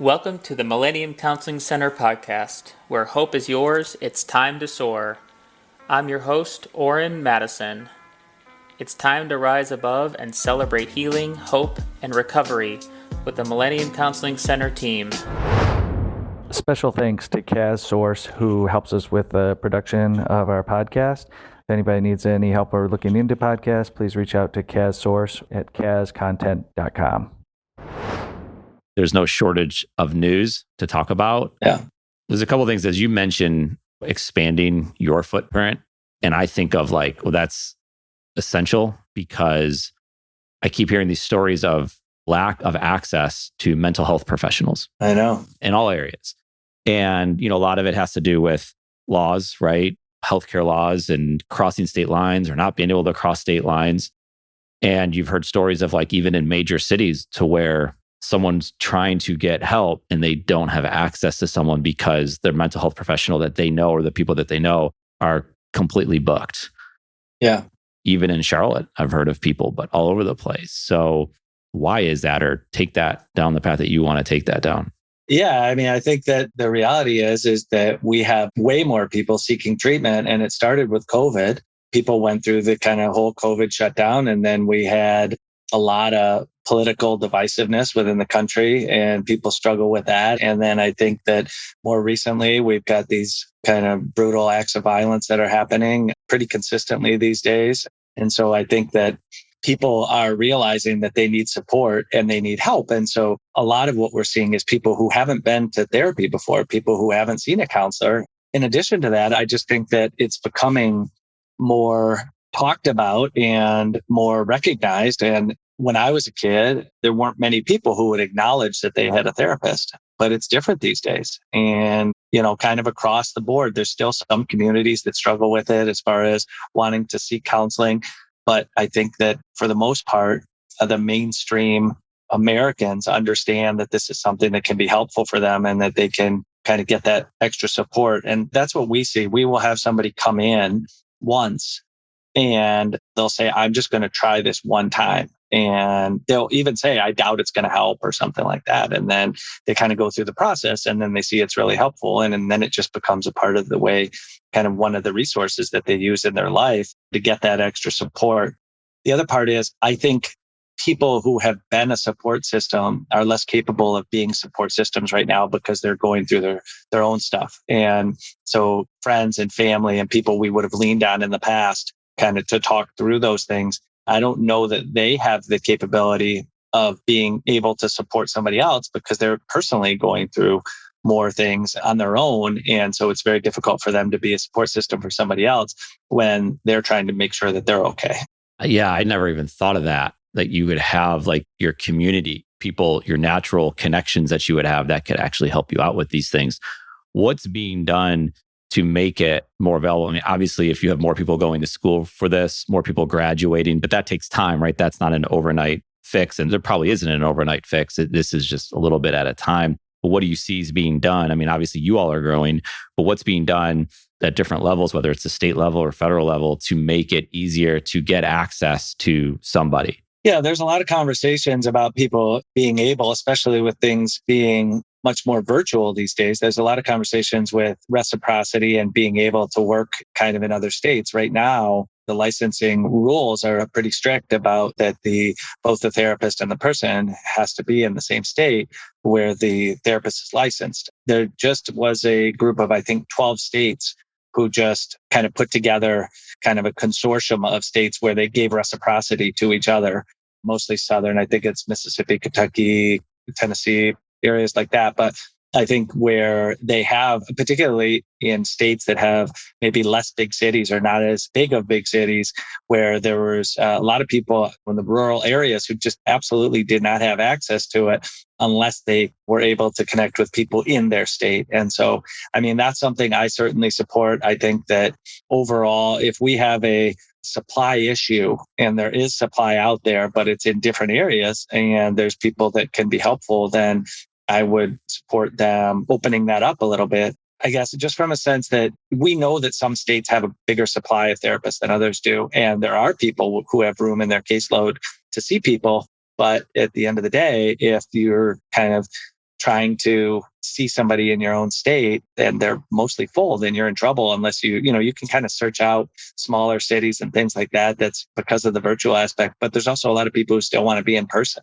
Welcome to the Millennium Counseling Center podcast, where hope is yours, it's time to soar. I'm your host, Orrin Madison. It's time to rise above and celebrate healing, hope, and recovery with the Millennium Counseling Center team. Special thanks to KazSource, who helps us with the production of our podcast. If anybody needs any help or looking into podcasts, please reach out to KazSource at kazcontent.com. There's no shortage of news to talk about. Yeah. There's a couple of things, as you mentioned, expanding your footprint. And I think of that's essential because I keep hearing these stories of lack of access to mental health professionals. I know. In all areas. And, a lot of it has to do with laws, right? Healthcare laws and crossing state lines or not being able to cross state lines. And you've heard stories of even in major cities to where someone's trying to get help and they don't have access to someone because their mental health professional that they know or the people that they know are completely booked. Yeah. Even in Charlotte, I've heard of people, but all over the place. So why is that? Or take that down the path that you want to take that down. Yeah. I think that the reality is that we have way more people seeking treatment, and it started with COVID. People went through the kind of whole COVID shutdown, and then we had a lot of political divisiveness within the country, and people struggle with that. And then I think that more recently, we've got these kind of brutal acts of violence that are happening pretty consistently these days. And so I think that people are realizing that they need support and they need help. And so a lot of what we're seeing is people who haven't been to therapy before, people who haven't seen a counselor. In addition to that, I just think that it's becoming more talked about and more recognized. And when I was a kid, there weren't many people who would acknowledge that they had a therapist, but it's different these days. And, kind of across the board, there's still some communities that struggle with it as far as wanting to seek counseling. But I think that for the most part, the mainstream Americans understand that this is something that can be helpful for them and that they can kind of get that extra support. And that's what we see. We will have somebody come in once and they'll say, I'm just going to try this one time. And they'll even say, I doubt it's going to help or something like that. And then they kind of go through the process and then they see it's really helpful. And then it just becomes a part of the way, kind of one of the resources that they use in their life to get that extra support. The other part is, I think people who have been a support system are less capable of being support systems right now because they're going through their own stuff. And so friends and family and people we would have leaned on in the past kind of to talk through those things, I don't know that they have the capability of being able to support somebody else because they're personally going through more things on their own. And so it's very difficult for them to be a support system for somebody else when they're trying to make sure that they're okay. Yeah, I never even thought of that you would have your community, people, your natural connections that you would have that could actually help you out with these things. What's being done to make it more available? I mean, obviously, if you have more people going to school for this, more people graduating, but that takes time, right? That's not an overnight fix. And there probably isn't an overnight fix. This is just a little bit at a time. But what do you see is being done? I mean, obviously, you all are growing, but what's being done at different levels, whether it's the state level or federal level, to make it easier to get access to somebody? Yeah, there's a lot of conversations about people being able, especially with things being much more virtual these days. There's a lot of conversations with reciprocity and being able to work kind of in other states. Right now, the licensing rules are pretty strict about that both the therapist and the person has to be in the same state where the therapist is licensed. There just was a group of, I think, 12 states who just kind of put together kind of a consortium of states where they gave reciprocity to each other, mostly Southern. I think it's Mississippi, Kentucky, Tennessee, areas like that. But I think where they have, particularly in states that have maybe less big cities or not as big of big cities, where there was a lot of people in the rural areas who just absolutely did not have access to it unless they were able to connect with people in their state. And so, that's something I certainly support. I think that overall, if we have a supply issue and there is supply out there, but it's in different areas and there's people that can be helpful, then I would support them opening that up a little bit. I guess just from a sense that we know that some states have a bigger supply of therapists than others do. And there are people who have room in their caseload to see people. But at the end of the day, if you're kind of trying to see somebody in your own state and they're mostly full, then you're in trouble unless you can kind of search out smaller cities and things like that. That's because of the virtual aspect. But there's also a lot of people who still want to be in person.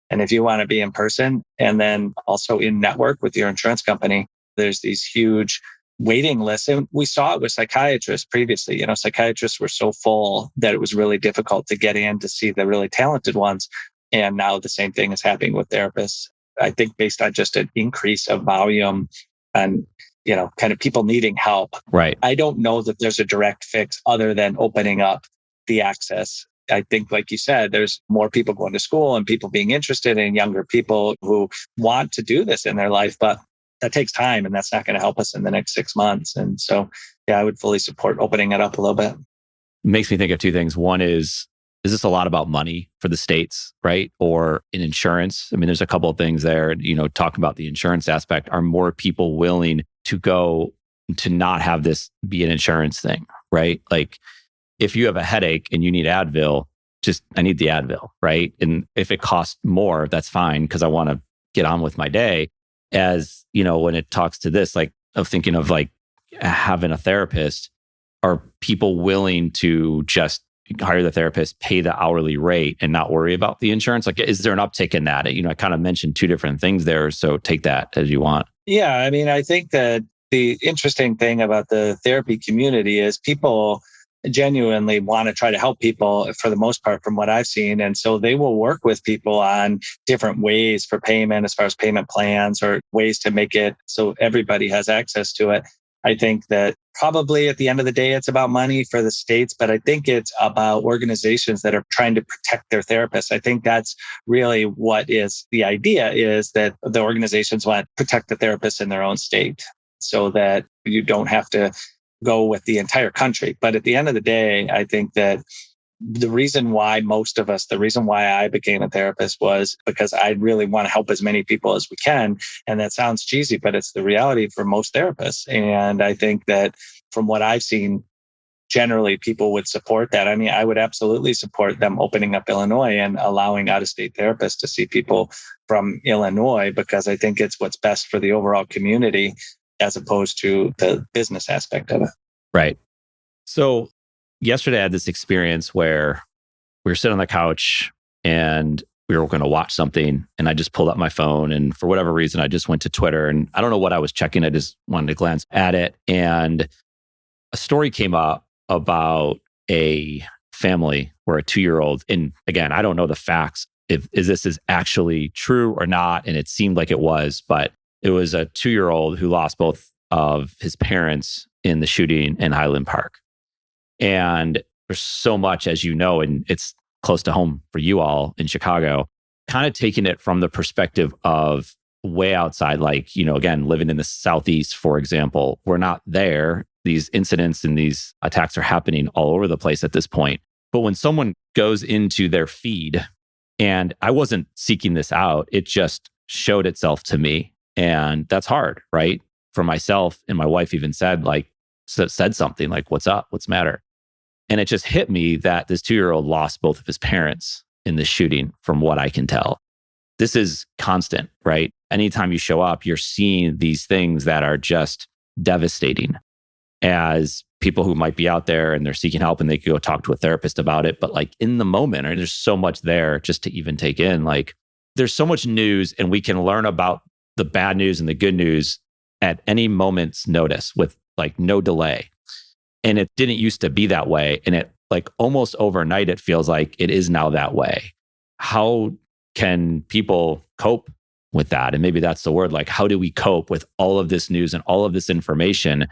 And if you want to be in person and then also in network with your insurance company, there's these huge waiting lists. And we saw it with psychiatrists previously. Psychiatrists were so full that it was really difficult to get in to see the really talented ones. And now the same thing is happening with therapists. I think based on just an increase of volume and, kind of people needing help. Right. I don't know that there's a direct fix other than opening up the access. I think, like you said, there's more people going to school and people being interested in younger people who want to do this in their life, but that takes time and that's not going to help us in the next 6 months. And so, I would fully support opening it up a little bit. Makes me think of two things. One is this a lot about money for the states, right? Or in insurance? I mean, there's a couple of things there, talking about the insurance aspect. Are more people willing to go to not have this be an insurance thing, right? Like if you have a headache and you need Advil, I need the Advil, right? And if it costs more, that's fine because I want to get on with my day. As, when it talks to this, like of thinking of like having a therapist, are people willing to just hire the therapist, pay the hourly rate and not worry about the insurance? Like, is there an uptick in that? I kind of mentioned two different things there. So take that as you want. Yeah. I mean, I think that the interesting thing about the therapy community is people genuinely want to try to help people for the most part from what I've seen. And so they will work with people on different ways for payment as far as payment plans or ways to make it so everybody has access to it. I think that probably at the end of the day, it's about money for the states, but I think it's about organizations that are trying to protect their therapists. I think that's really what is the idea, is that the organizations want to protect the therapists in their own state so that you don't have to go with the entire country. But at the end of the day, I think that the reason why I became a therapist was because I really want to help as many people as we can. And that sounds cheesy, but it's the reality for most therapists. And I think that from what I've seen, generally people would support that. I mean, I would absolutely support them opening up Illinois and allowing out-of-state therapists to see people from Illinois, because I think it's what's best for the overall community as opposed to the business aspect of it. Right. So yesterday I had this experience where we were sitting on the couch and we were going to watch something, and I just pulled up my phone, and for whatever reason, I just went to Twitter, and I don't know what I was checking. I just wanted to glance at it, and a story came up about a family where a 2-year-old, and again, I don't know the facts, if this is actually true or not, and it seemed like it was, but it was a 2-year-old who lost both of his parents in the shooting in Highland Park. And there's so much, as you know, and it's close to home for you all in Chicago, kind of taking it from the perspective of way outside, like, again, living in the Southeast, for example, we're not there. These incidents and these attacks are happening all over the place at this point. But when someone goes into their feed, and I wasn't seeking this out, it just showed itself to me. And that's hard, right? For myself, and my wife even said something like, "What's up? What's the matter?" And it just hit me that this 2-year-old lost both of his parents in this shooting, from what I can tell. This is constant, right? Anytime you show up, you're seeing these things that are just devastating. As people who might be out there and they're seeking help and they could go talk to a therapist about it. But like in the moment, there's so much there just to even take in. Like there's so much news, and we can learn about the bad news and the good news at any moment's notice with like no delay. And it didn't used to be that way. And it like almost overnight, it feels like it is now that way. How can people cope with that? And maybe that's the word. Like, how do we cope with all of this news and all of this information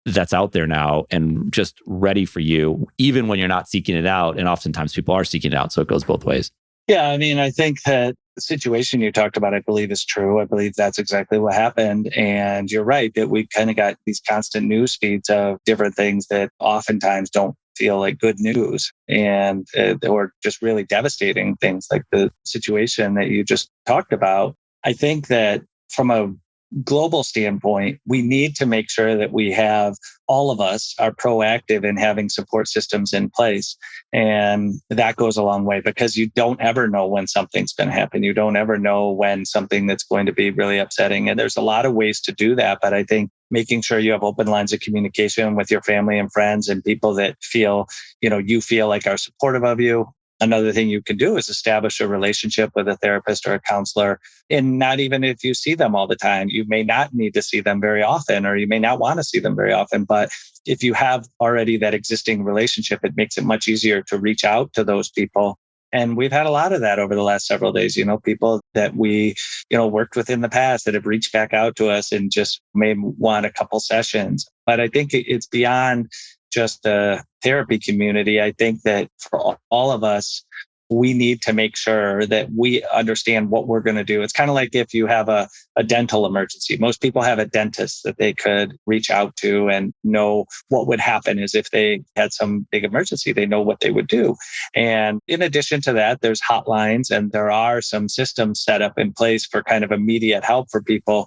that's out there now and just ready for you, even when you're not seeking it out? And oftentimes people are seeking it out. So it goes both ways. Yeah, I mean, I think that the situation you talked about, I believe is true. I believe that's exactly what happened. And you're right that we've kind of got these constant news feeds of different things that oftentimes don't feel like good news, and or just really devastating things like the situation that you just talked about. I think that from a global standpoint, we need to make sure that we have all of us are proactive in having support systems in place. And that goes a long way because you don't ever know when something's going to happen. You don't ever know when something that's going to be really upsetting. And there's a lot of ways to do that. But I think making sure you have open lines of communication with your family and friends and people that feel, you feel like are supportive of you. Another thing you can do is establish a relationship with a therapist or a counselor. And not even if you see them all the time, you may not need to see them very often, or you may not want to see them very often. But if you have already that existing relationship, it makes it much easier to reach out to those people. And we've had a lot of that over the last several days, people that we, worked with in the past that have reached back out to us and just may want a couple sessions. But I think it's beyond just the therapy community. I think that for all of us, we need to make sure that we understand what we're going to do. It's kind of like if you have a dental emergency. Most people have a dentist that they could reach out to and know what would happen is if they had some big emergency, they know what they would do. And in addition to that, there's hotlines and there are some systems set up in place for kind of immediate help for people.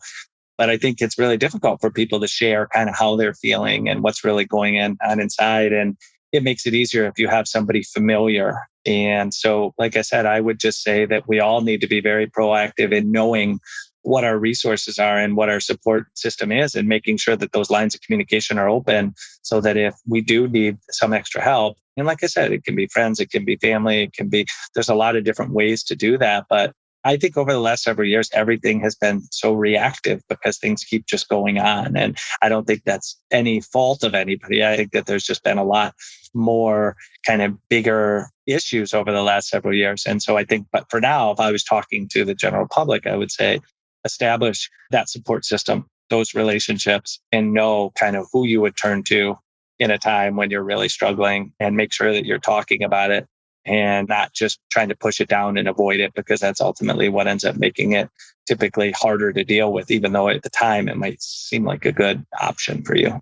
But I think it's really difficult for people to share kind of how they're feeling and what's really going on inside. And it makes it easier if you have somebody familiar. And so, like I said, I would just say that we all need to be very proactive in knowing what our resources are and what our support system is and making sure that those lines of communication are open so that if we do need some extra help, and like I said, it can be friends, it can be family, there's a lot of different ways to do that. But I think over the last several years, everything has been so reactive because things keep just going on. And I don't think that's any fault of anybody. I think that there's just been a lot more kind of bigger issues over the last several years. And so I think, but for now, if I was talking to the general public, I would say establish that support system, those relationships, and know kind of who you would turn to in a time when you're really struggling, and make sure that you're talking about it and not just trying to push it down and avoid it, because that's ultimately what ends up making it typically harder to deal with, even though at the time it might seem like a good option for you.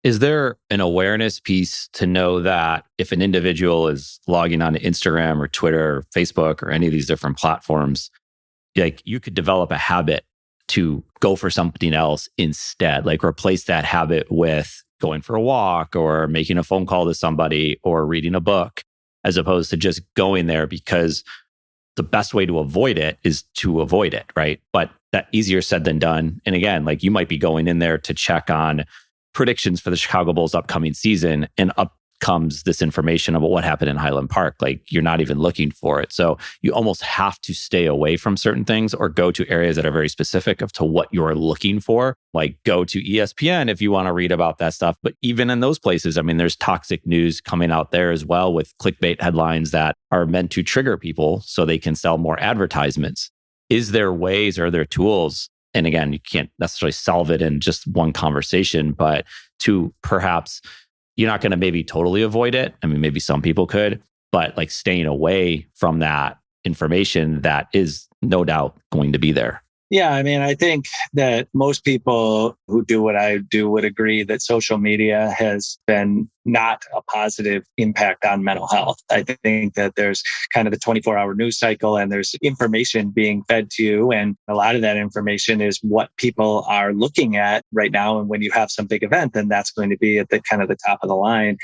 Is there an awareness piece to know that if an individual is logging on to Instagram or Twitter or Facebook or any of these different platforms, like you could develop a habit to go for something else instead, like replace that habit with going for a walk or making a phone call to somebody or reading a book, as opposed to just going there, because the best way to avoid it is to avoid it, right? But that easier said than done. And again, like you might be going in there to check on predictions for the Chicago Bulls upcoming season, and up comes this information about what happened in Highland Park. Like you're not even looking for it. So you almost have to stay away from certain things or go to areas that are very specific of to what you're looking for. Like go to ESPN if you want to read about that stuff. But even in those places, I mean, there's toxic news coming out there as well with clickbait headlines that are meant to trigger people so they can sell more advertisements. Is there ways, or are there tools? And again, you can't necessarily solve it in just one conversation, but to perhaps, you're not going to maybe totally avoid it. I mean, maybe some people could, but like staying away from that information that is no doubt going to be there. Yeah, I mean, I think that most people who do what I do would agree that social media has been not a positive impact on mental health. I think that there's kind of the 24-hour news cycle and there's information being fed to you. And a lot of that information is what people are looking at right now. And when you have some big event, then that's going to be at the kind of the top of the line.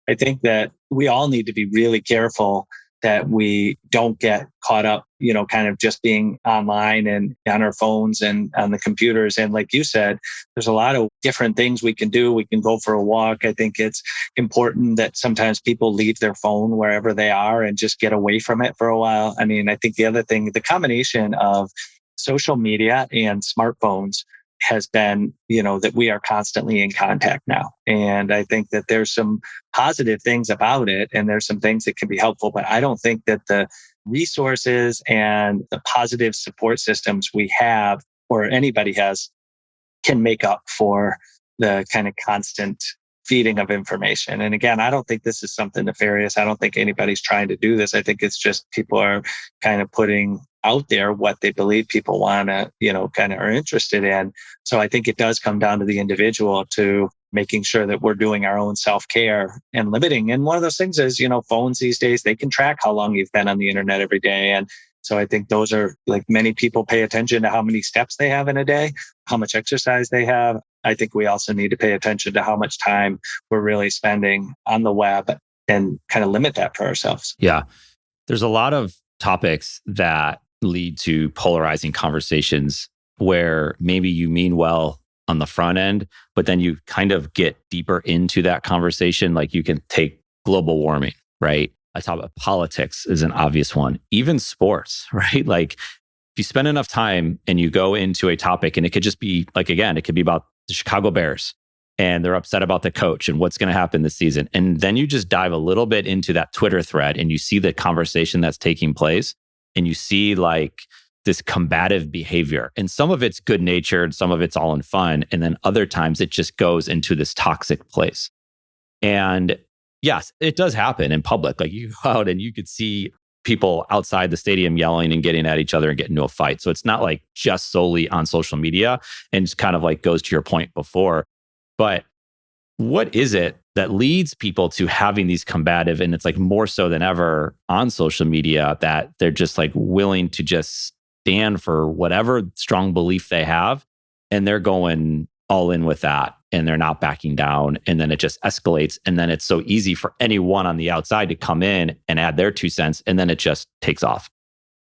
I think that we all need to be really careful that we don't get caught up, kind of just being online and on our phones and on the computers. And like you said, there's a lot of different things we can do. We can go for a walk. I think it's important that sometimes people leave their phone wherever they are and just get away from it for a while. I mean, I think the other thing, the combination of social media and smartphones has been, that we are constantly in contact now. And I think that there's some positive things about it and there's some things that can be helpful, but I don't think that the resources and the positive support systems we have or anybody has can make up for the kind of constant feeding of information. And again, I don't think this is something nefarious. I don't think anybody's trying to do this. I think it's just people are kind of putting out there what they believe people want to, kind of are interested in. So I think it does come down to the individual to making sure that we're doing our own self-care and limiting. And one of those things is, phones these days, they can track how long you've been on the internet every day. And so I think those are like many people pay attention to how many steps they have in a day. how much exercise they have. I think we also need to pay attention to how much time we're really spending on the web and kind of limit that for ourselves. Yeah. There's a lot of topics that lead to polarizing conversations where maybe you mean well on the front end, but then you kind of get deeper into that conversation. Like you can take global warming, right? I talk about politics is an obvious one, even sports, right? Like if you spend enough time and you go into a topic, and it could just be like, again, it could be about the Chicago Bears and they're upset about the coach and what's going to happen this season. And then you just dive a little bit into that Twitter thread and you see the conversation that's taking place and you see like this combative behavior. And some of it's good natured, some of it's all in fun. And then other times it just goes into this toxic place. And yes, it does happen in public. Like you go out and you could see people outside the stadium yelling and getting at each other and getting into a fight. So it's not like just solely on social media, and it's kind of like goes to your point before. But what is it that leads people to having these combative, and it's like more so than ever on social media, that they're just like willing to just stand for whatever strong belief they have, and they're going all in with that and they're not backing down, and then it just escalates, and then it's so easy for anyone on the outside to come in and add their 2 cents, and then it just takes off.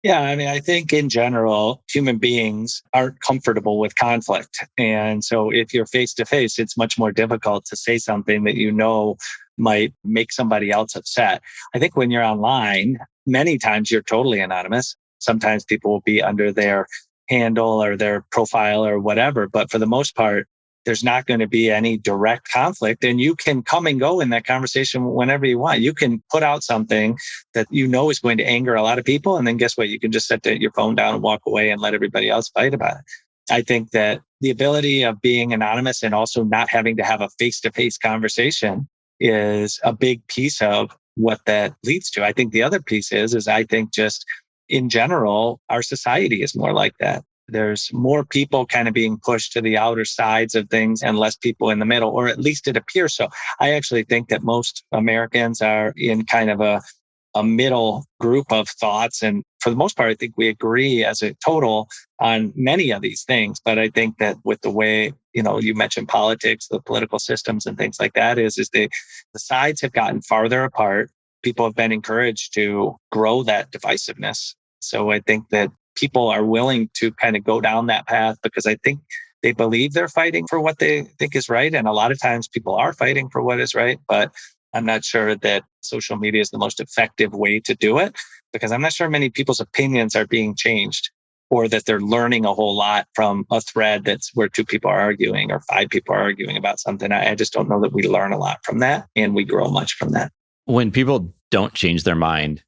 Yeah, I mean, I think in general, human beings aren't comfortable with conflict. And so if you're face to face, it's much more difficult to say something that you know might make somebody else upset. I think when you're online, many times you're totally anonymous. Sometimes people will be under their handle or their profile or whatever. But for the most part, there's not going to be any direct conflict, and you can come and go in that conversation whenever you want. You can put out something that you know is going to anger a lot of people, and then guess what? You can just set your phone down and walk away and let everybody else fight about it. I think that the ability of being anonymous and also not having to have a face-to-face conversation is a big piece of what that leads to. I think the other piece is I think just in general, our society is more like that. There's more people kind of being pushed to the outer sides of things and less people in the middle, or at least it appears so. I actually think that most Americans are in kind of a middle group of thoughts. And for the most part, I think we agree as a total on many of these things. But I think that with the way, you mentioned politics, the political systems and things like that is the sides have gotten farther apart. People have been encouraged to grow that divisiveness. So I think that people are willing to kind of go down that path because I think they believe they're fighting for what they think is right. And a lot of times people are fighting for what is right, but I'm not sure that social media is the most effective way to do it, because I'm not sure many people's opinions are being changed, or that they're learning a whole lot from a thread that's where 2 people are arguing or 5 people are arguing about something. I just don't know that we learn a lot from that and we grow much from that. When people don't change their mind,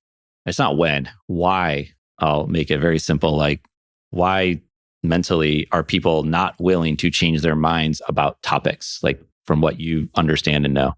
it's not when, why. I'll make it very simple. Like, why mentally are people not willing to change their minds about topics, like from what you understand and know?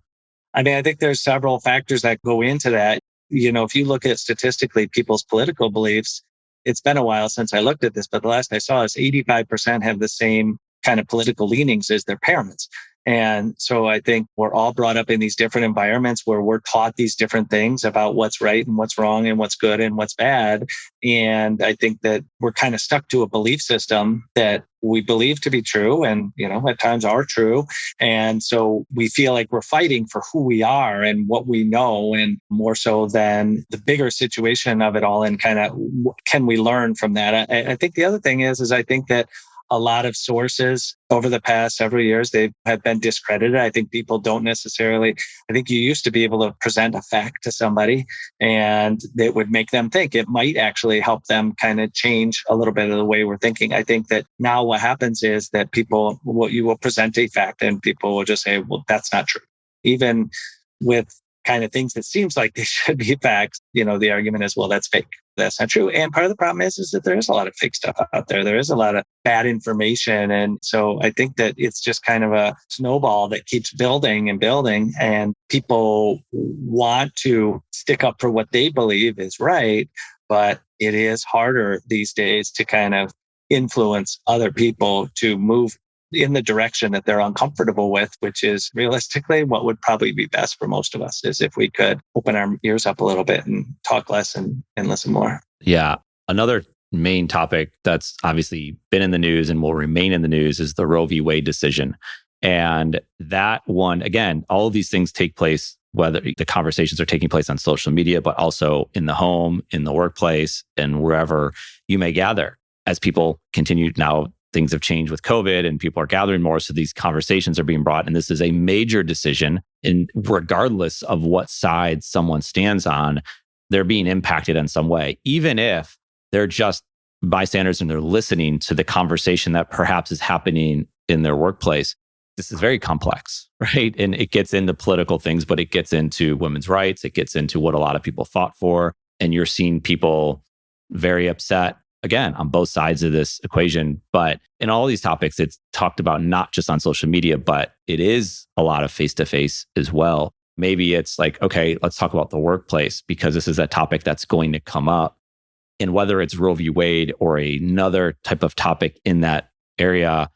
I mean, I think there's several factors that go into that. If you look at statistically people's political beliefs, it's been a while since I looked at this, but the last I saw is 85% have the same kind of political leanings as their parents. And so I think we're all brought up in these different environments where we're taught these different things about what's right and what's wrong and what's good and what's bad. And I think that we're kind of stuck to a belief system that we believe to be true and, at times are true. And so we feel like we're fighting for who we are and what we know, and more so than the bigger situation of it all. And kind of, can we learn from that? I think the other thing is I think that a lot of sources over the past several years, they have been discredited. I think people don't necessarily, I think you used to be able to present a fact to somebody and it would make them think. It might actually help them kind of change a little bit of the way we're thinking. I think that now what happens is that you will present a fact and people will just say, well, that's not true. Even with kind of things that seems like they should be facts, the argument is, well, that's fake. That's not true. And part of the problem is that there is a lot of fake stuff out there. There is a lot of bad information. And so I think that it's just kind of a snowball that keeps building and building. And people want to stick up for what they believe is right. But it is harder these days to kind of influence other people to move in the direction that they're uncomfortable with, which is realistically what would probably be best for most of us, is if we could open our ears up a little bit and talk less and listen more. Yeah. Another main topic that's obviously been in the news and will remain in the news is the Roe v. Wade decision. And that one, again, all of these things take place, whether the conversations are taking place on social media, but also in the home, in the workplace, and wherever you may gather. As people continue now, things have changed with COVID and people are gathering more. So these conversations are being brought. And this is a major decision. And regardless of what side someone stands on, they're being impacted in some way, even if they're just bystanders and they're listening to the conversation that perhaps is happening in their workplace. This is very complex, right? And it gets into political things, but it gets into women's rights. It gets into what a lot of people fought for. And you're seeing people very upset, again, on both sides of this equation. But in all these topics, it's talked about not just on social media, but it is a lot of face-to-face as well. Maybe it's like, okay, let's talk about the workplace because this is a topic that's going to come up. And whether it's Roe v. Wade or another type of topic in that area,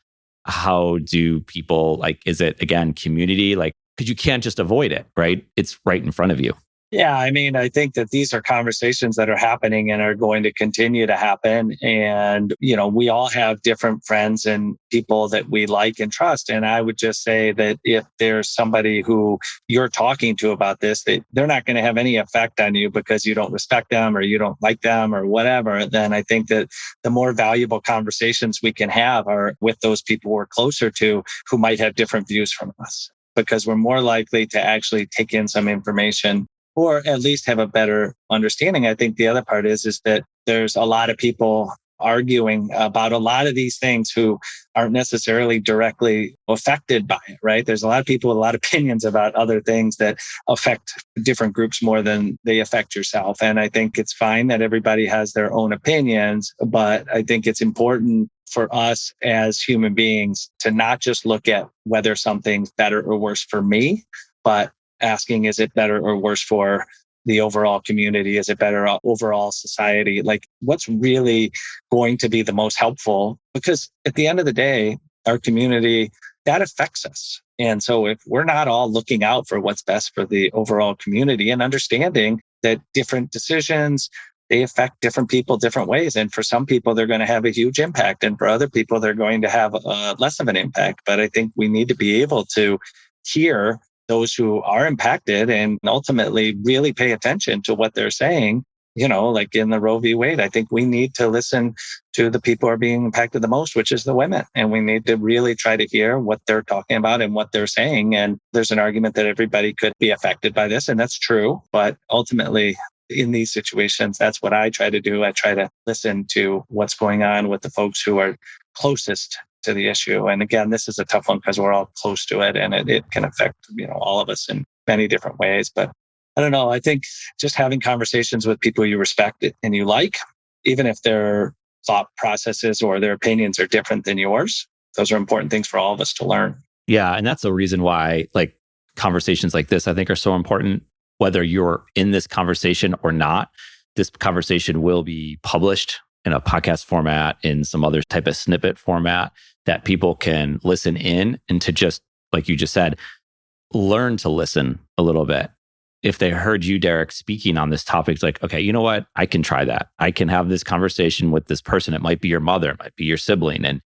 how do people, like, is it, again, community? Like, because you can't just avoid it, right? It's right in front of you. Yeah, I mean, I think that these are conversations that are happening and are going to continue to happen. And, we all have different friends and people that we like and trust. And I would just say that if there's somebody who you're talking to about this, they're not going to have any effect on you because you don't respect them or you don't like them or whatever, then I think that the more valuable conversations we can have are with those people we're closer to who might have different views from us, because we're more likely to actually take in some information or at least have a better understanding. I think the other part is that there's a lot of people arguing about a lot of these things who aren't necessarily directly affected by it, right? There's a lot of people with a lot of opinions about other things that affect different groups more than they affect yourself. And I think it's fine that everybody has their own opinions, but I think it's important for us as human beings to not just look at whether something's better or worse for me, but asking, is it better or worse for the overall community? Is it better overall society? Like, what's really going to be the most helpful? Because at the end of the day, our community, that affects us. And so if we're not all looking out for what's best for the overall community and understanding that different decisions, they affect different people different ways. And for some people, they're going to have a huge impact. And for other people, they're going to have less of an impact. But I think we need to be able to hear those who are impacted and ultimately really pay attention to what they're saying. Like in the Roe v. Wade, I think we need to listen to the people who are being impacted the most, which is the women. And we need to really try to hear what they're talking about and what they're saying. And there's an argument that everybody could be affected by this, and that's true. But ultimately, in these situations, that's what I try to do. I try to listen to what's going on with the folks who are closest to the issue. And again, this is a tough one because we're all close to it and it can affect, all of us in many different ways. But I don't know. I think just having conversations with people you respect and you like, even if their thought processes or their opinions are different than yours, those are important things for all of us to learn. Yeah. And that's the reason why conversations like this, I think, are so important. Whether you're in this conversation or not, this conversation will be published in a podcast format, in some other type of snippet format that people can listen in and to just, like you just said, learn to listen a little bit. If they heard you, Derek, speaking on this topic, it's like, okay, you know what? I can try that. I can have this conversation with this person. It might be your mother, it might be your sibling, and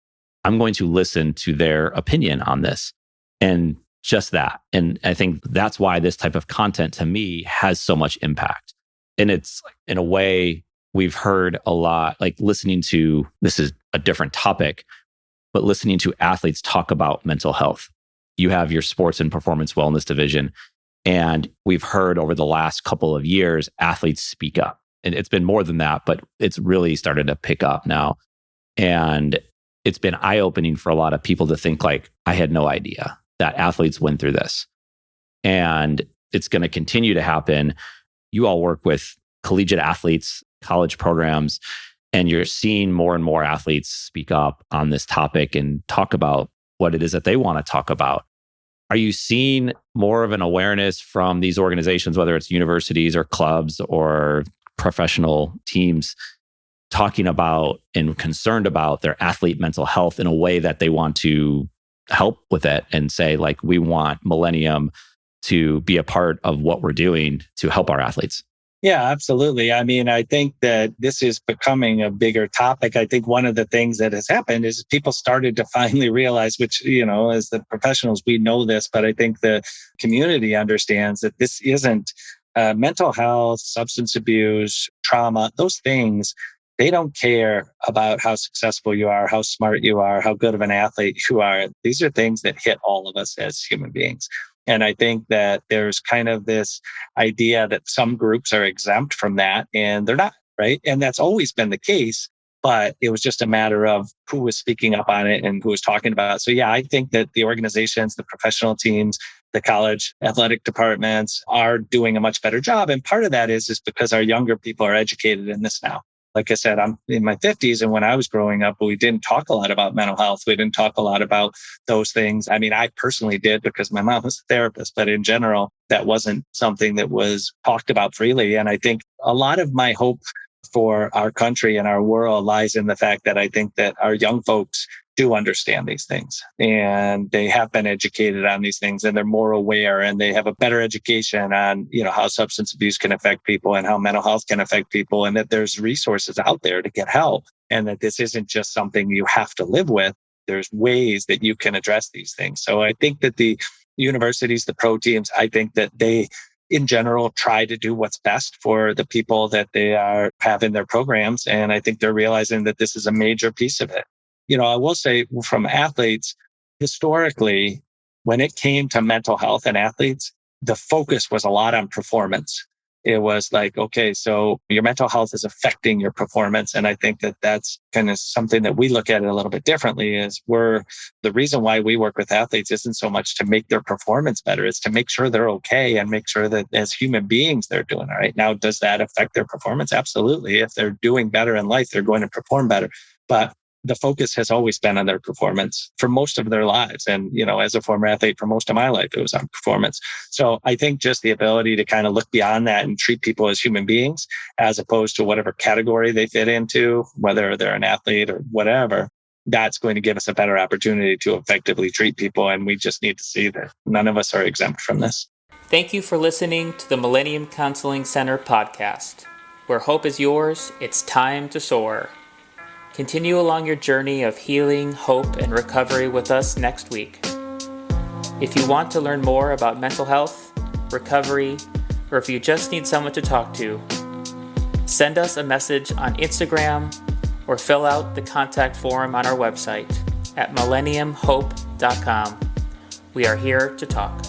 I'm going to listen to their opinion on this. And just that. And I think that's why this type of content to me has so much impact. And it's, in a way, we've heard a lot, like listening to, this is a different topic, but listening to athletes talk about mental health. You have your sports and performance wellness division. And we've heard over the last couple of years, athletes speak up. And it's been more than that, but it's really started to pick up now. And it's been eye-opening for a lot of people to think like, I had no idea that athletes went through this. And it's going to continue to happen. You all work with collegiate athletes, college programs, and you're seeing more and more athletes speak up on this topic and talk about what it is that they want to talk about. Are you seeing more of an awareness from these organizations, whether it's universities or clubs or professional teams, talking about and concerned about their athlete mental health in a way that they want to help with it and say, like, we want Millennium to be a part of what we're doing to help our athletes? Yeah, absolutely. I mean, I think that this is becoming a bigger topic. I think one of the things that has happened is people started to finally realize, which, as the professionals, we know this, but I think the community understands that this isn't mental health, substance abuse, trauma, those things. They don't care about how successful you are, how smart you are, how good of an athlete you are. These are things that hit all of us as human beings. And I think that there's kind of this idea that some groups are exempt from that, and they're not, right? And that's always been the case, but it was just a matter of who was speaking up on it and who was talking about it. So yeah, I think that the organizations, the professional teams, the college athletic departments are doing a much better job. And part of that is because our younger people are educated in this now. Like I said, I'm in my 50s. And when I was growing up, we didn't talk a lot about mental health. We didn't talk a lot about those things. I mean, I personally did because my mom was a therapist, but in general, that wasn't something that was talked about freely. And I think a lot of my hope for our country and our world lies in the fact that I think that our young folks do understand these things and they have been educated on these things and they're more aware and they have a better education on, how substance abuse can affect people and how mental health can affect people, and that there's resources out there to get help, and that this isn't just something you have to live with. There's ways that you can address these things. So I think that the universities, the pro teams, I think that they in general try to do what's best for the people that they have in their programs. And I think they're realizing that this is a major piece of it. I will say from athletes, historically, when it came to mental health and athletes, the focus was a lot on performance. It was like, okay, so your mental health is affecting your performance. And I think that that's kind of something that we look at it a little bit differently is the reason why we work with athletes isn't so much to make their performance better. It's to make sure they're okay and make sure that as human beings, they're doing all right. Now, does that affect their performance? Absolutely. If they're doing better in life, they're going to perform better. But the focus has always been on their performance for most of their lives. And, as a former athlete for most of my life, it was on performance. So I think just the ability to kind of look beyond that and treat people as human beings, as opposed to whatever category they fit into, whether they're an athlete or whatever, that's going to give us a better opportunity to effectively treat people. And we just need to see that none of us are exempt from this. Thank you for listening to the Millennium Counseling Center podcast. Where hope is yours, it's time to soar. Continue along your journey of healing, hope, and recovery with us next week. If you want to learn more about mental health, recovery, or if you just need someone to talk to, send us a message on Instagram or fill out the contact form on our website at millenniumhope.com. We are here to talk.